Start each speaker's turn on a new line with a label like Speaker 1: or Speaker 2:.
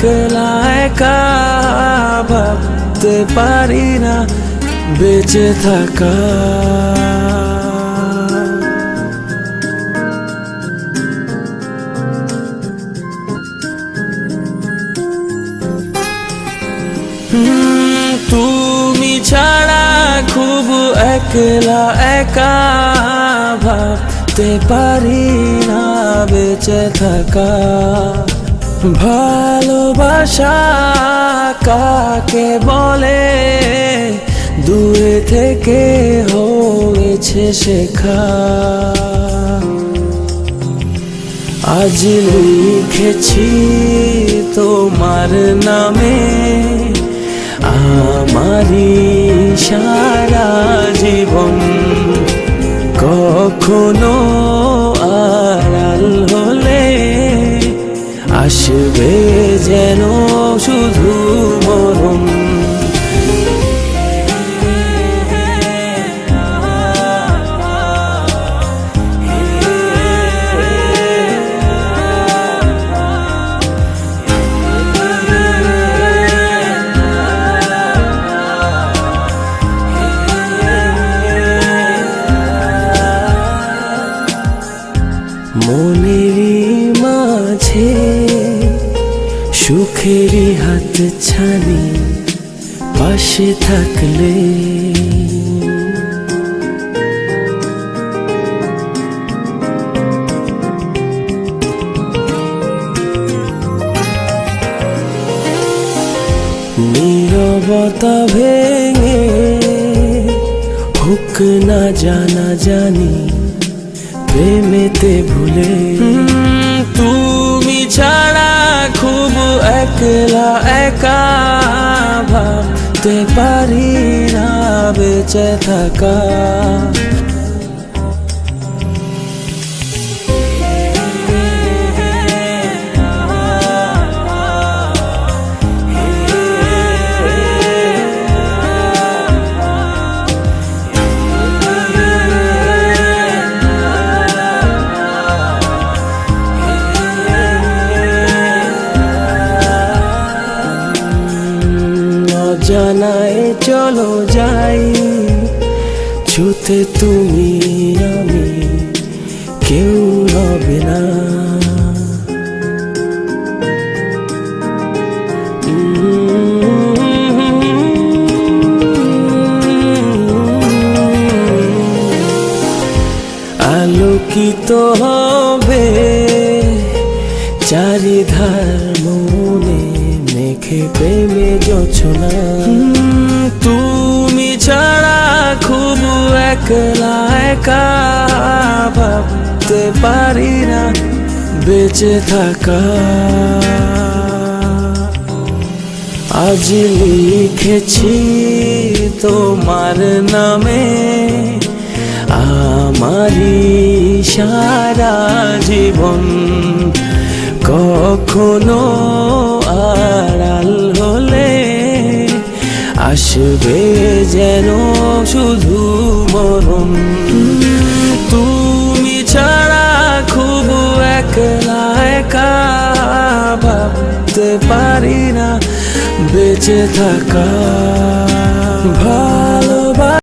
Speaker 1: একলা একা ভাবতে পারি না বেঁচে থাকা। তুমি ছাড়া খুব একলা একা ভাবতে পারি না বেঁচে থাকা। ভালোবাসা কাকে বলে দূরে থেকে হয়েছে শেখা। আজ লিখেছি তোমার নামে আমারি সারা জীবন, কখনো আড়াল হলে আসবে যেন শুধু মরণ। মনেরই মাঝে সুখেরই হাত ছানি পাশে থাকলে, নীরবতা ভেঙে হোক না জানা জানি প্রেমেতে ভুলে। তুমি ছাড়া খুব একলা একা ভাবতে পারি না বেঁচে থাকা। জানায় চলো যাই ছুতে তুমি আমি কেউ হবে না। আলোকিত হবে চারিধার মনে মেঘে প্রেমে জোছনা। তুমি ছাড়া খুব একলা একা ভাবতে পারি না বেঁচে থাকা। আজ লিখেছি তোমার নামে আমারি সারা জীবন, কখনো আড়াল হলে আসবে যেন শুধু মরণ। তুমি ছাড়া খুব একলা একা ভাবতে পারি না বেঁচে থাকা। ভালো